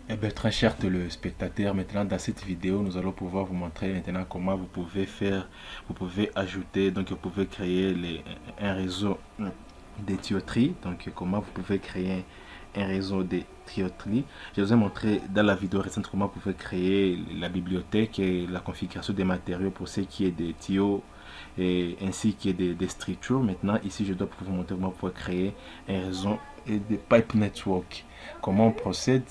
Eh bien, très cher téléspectateur, maintenant dans cette vidéo, nous allons pouvoir vous montrer maintenant comment vous pouvez faire, vous pouvez ajouter, donc vous pouvez créer un réseau de tuyauterie. Donc comment vous pouvez créer un réseau de tuyauterie. Je vous ai montré dans la vidéo récente comment vous pouvez créer la bibliothèque et la configuration des matériaux pour ce qui est des tuyaux et ainsi que des structures. Maintenant, ici, je dois vous montrer comment vous pouvez créer un réseau et des pipe network. Comment on procède?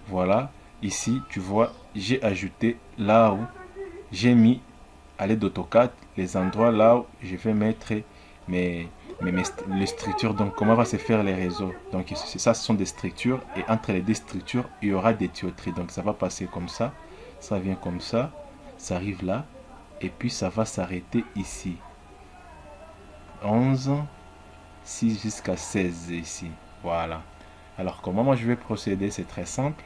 Voilà, ici, tu vois, j'ai ajouté là où j'ai mis à l'aide d'AutoCAD les endroits là où je vais mettre mes, les structures. Donc, comment va se faire les réseaux? Donc, ça, ce sont des structures et entre les deux structures, il y aura des tuyauteries. Donc, ça va passer comme ça vient comme ça arrive là et puis ça va s'arrêter ici. 11, 6 jusqu'à 16 ici. Voilà. Alors, comment moi je vais procéder? C'est très simple.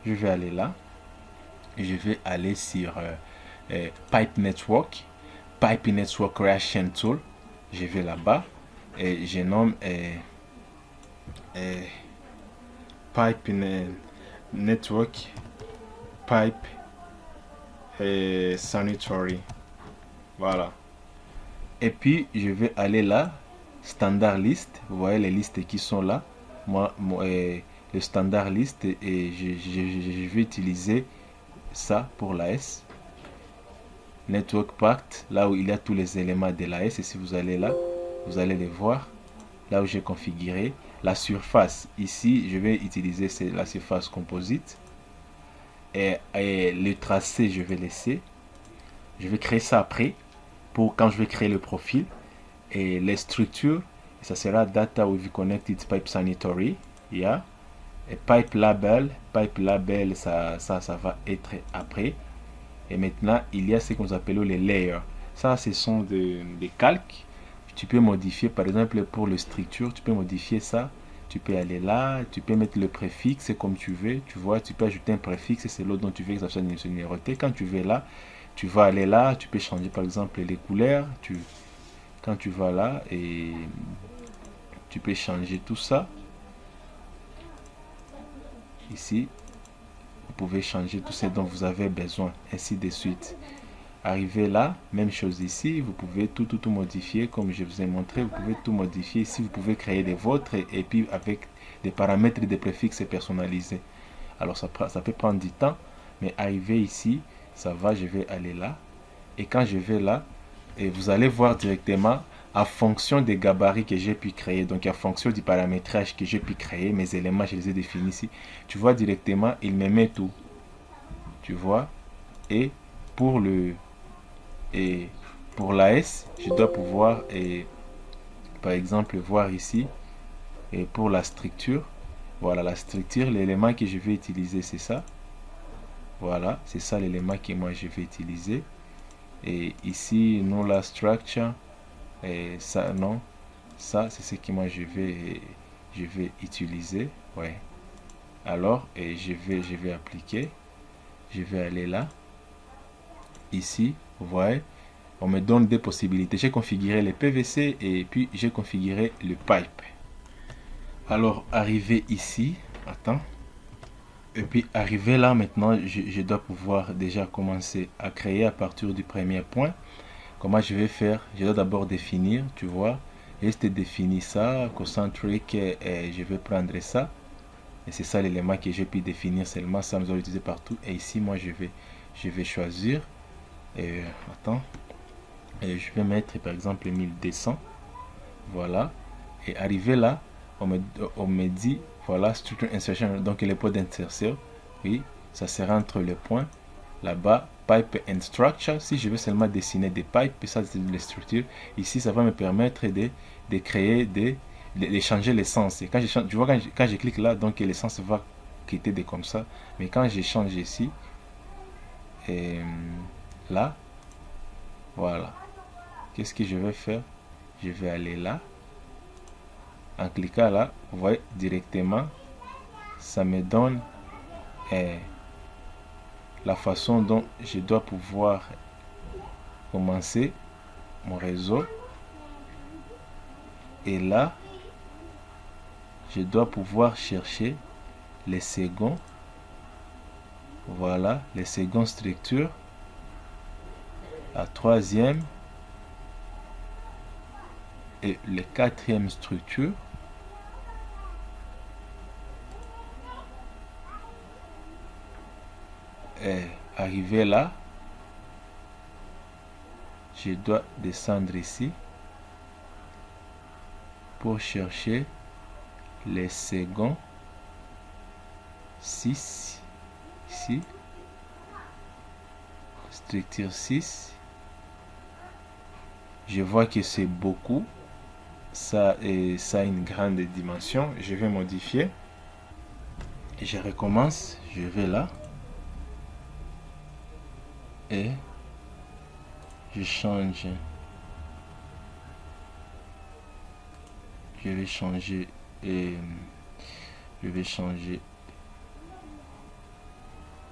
Je vais aller là. Je vais aller sur Pipe Network. Pipe Network Creation Tool. Je vais là-bas. Et je nomme Pipe Network Pipe Sanitary. Voilà. Et puis, je vais aller là. Standard list. Vous voyez les listes qui sont là. Moi, le standard list. Et je vais utiliser ça pour la S. Network Pact, là où il y a tous les éléments de la S. Et si vous allez là, vous allez les voir. Là où j'ai configuré la surface. Ici, je vais utiliser la surface composite. Et le tracé, je vais laisser. Je vais créer ça après. Pour quand je vais créer le profil. Et les structures, ça sera Data with Connected Pipe Sanitary. Yeah. Et Pipe Label, ça va être après. Et maintenant, il y a ce que nous appelons les layers. Ça, ce sont des calques. Tu peux modifier, par exemple, pour le structure, tu peux modifier ça. Tu peux aller là, tu peux mettre le préfixe comme tu veux. Tu vois, tu peux ajouter un préfixe, c'est l'autre dont tu veux que ça soit numéroté. Quand tu veux là, tu vas aller là, tu peux changer par exemple les couleurs. Quand tu vas là, et tu peux changer tout ça. Ici, vous pouvez changer tout ce dont vous avez besoin, ainsi de suite. Arrivé là, même chose ici, vous pouvez tout modifier comme je vous ai montré, vous pouvez tout modifier ici, vous pouvez créer des vôtres et puis avec des paramètres et des préfixes personnalisés. Alors ça peut prendre du temps, mais arrivé ici, ça va, je vais aller là. Et quand je vais là, et vous allez voir directement en fonction des gabarits que j'ai pu créer, donc en fonction du paramétrage que j'ai pu créer, mes éléments, je les ai définis ici. Tu vois directement, il me met tout. Tu vois, et pour le et pour la S, je dois pouvoir par exemple voir ici et pour la structure, voilà la structure, l'élément que je vais utiliser c'est ça. Voilà, c'est ça l'élément que moi je vais utiliser. Et ici, non la structure, et ça non, ça c'est ce que moi je vais utiliser. Ouais. Alors, et je vais appliquer, je vais aller là, ici, vous voyez, on me donne des possibilités. J'ai configuré les PVC et puis j'ai configuré le pipe. Alors, arrivé ici, attends, et puis arrivé là maintenant, je dois pouvoir déjà commencer à créer à partir du premier point. Comment je vais faire? Je dois d'abord définir, tu vois, juste définir ça, concentrique, et je vais prendre ça. Et c'est ça l'élément que j'ai pu définir seulement, ça nous allons l'utiliser partout. Et ici, moi, je vais choisir, et attends, et je vais mettre par exemple 1200. Voilà. Et arrivé là, on me dit, voilà, structure insertion, donc les points d'insertion. Oui, ça sera entre les points. Là-bas, pipe and structure. Si je veux seulement dessiner des pipes, ça c'est les structures. Ici, ça va me permettre de créer de changer l'essence. Et quand je change, tu vois, quand je clique là, donc l'essence va quitter de comme ça. Mais quand je change ici, et là, voilà. Qu'est-ce que je vais faire? Je vais aller là. En cliquant là, vous voyez directement, ça me donne la façon dont je dois pouvoir commencer mon réseau. Et là, je dois pouvoir chercher les seconds Voilà les secondes structures. La troisième et la quatrième structure. Et arrivé là, je dois descendre ici pour chercher les seconds 6 ici, structure 6. Je vois que c'est beaucoup, ça a une grande dimension. Je vais modifier et je recommence. Je vais là et je change. Je vais changer et je vais changer.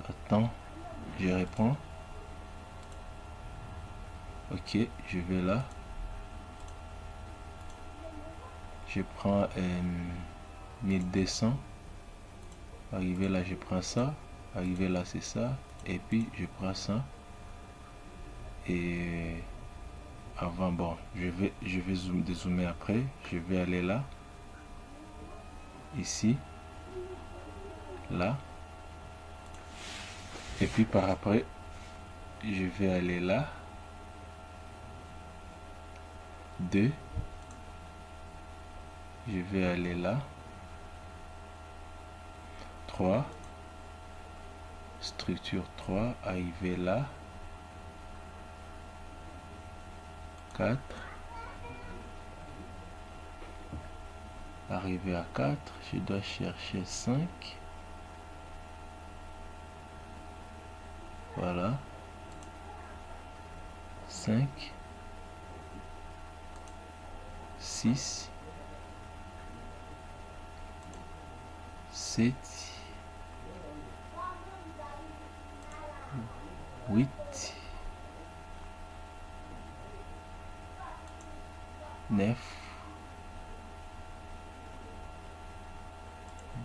Attends, je reprends. Ok, je vais là. Je prends 1200. Arrivé là, je prends ça. Arrivé là, c'est ça. Et puis, je prends ça. Et avant, bon, je vais dézoomer après. Je vais aller là. Ici. Là. Et puis, par après, je vais aller là. 2. Je vais aller là. 3. Structure 3. Arriver là. 4. Arrivé à 4, je dois chercher 5. Voilà. 5. 6. 7. 8. 9.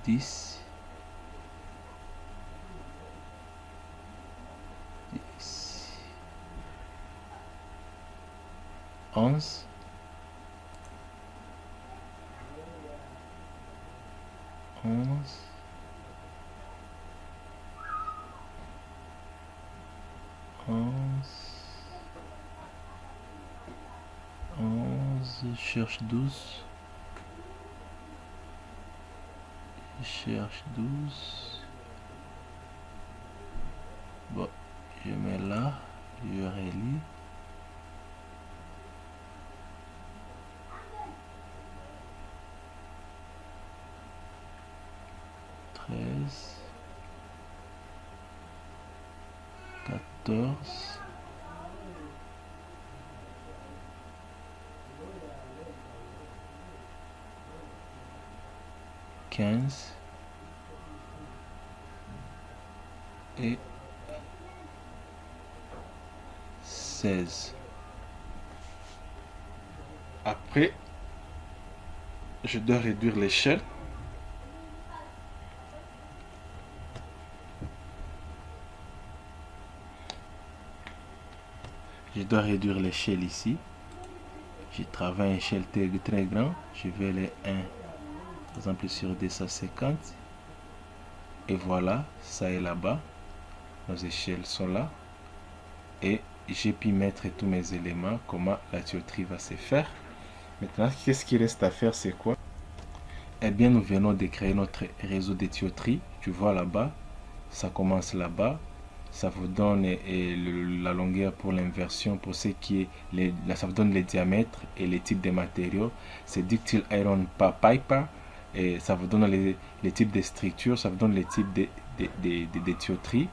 10. 11. 11. 11. Je cherche 12. Je cherche 12. Bon, je mets là. Je relis. 13. 14. 15 et 16. Après, je dois réduire l'échelle. Je dois réduire l'échelle ici. Je travaille une échelle très grand. Je vais aller 1, par exemple sur 250. Et voilà, ça est là-bas. Nos échelles sont là. Et j'ai pu mettre tous mes éléments, comment la tuyauterie va se faire. Maintenant, qu'est-ce qui reste à faire, c'est quoi? Eh bien, nous venons de créer notre réseau de tuyauterie. Tu vois là-bas, ça commence là-bas. Ça vous donne la longueur pour l'inversion, pour ce qui est, ça vous donne les diamètres et les types de matériaux. C'est ductile iron pipe. Et ça vous donne les types de structures, ça vous donne les types de tuyauterie.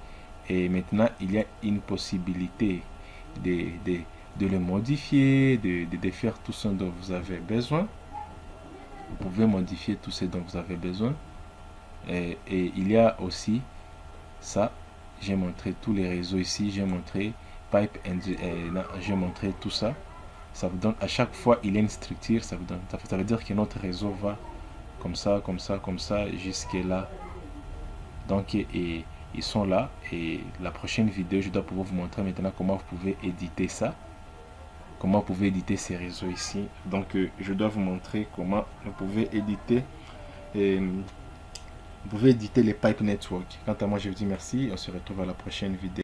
Et maintenant, il y a une possibilité de le modifier, de faire tout ce dont vous avez besoin. Vous pouvez modifier tout ce dont vous avez besoin. Et il y a aussi ça. J'ai montré tous les réseaux ici. J'ai montré pipe j'ai montré tout ça. Ça vous donne, à chaque fois, il y a une structure. Ça veut dire que notre réseau va comme ça, jusqu'à là. Donc, et ils sont là. Et la prochaine vidéo, je dois pouvoir vous montrer maintenant comment vous pouvez éditer ça. Comment vous pouvez éditer ces réseaux ici. Donc, je dois vous montrer comment vous pouvez éditer. Vous pouvez éditer les pipe network. Quant à moi, je vous dis merci. On se retrouve à la prochaine vidéo.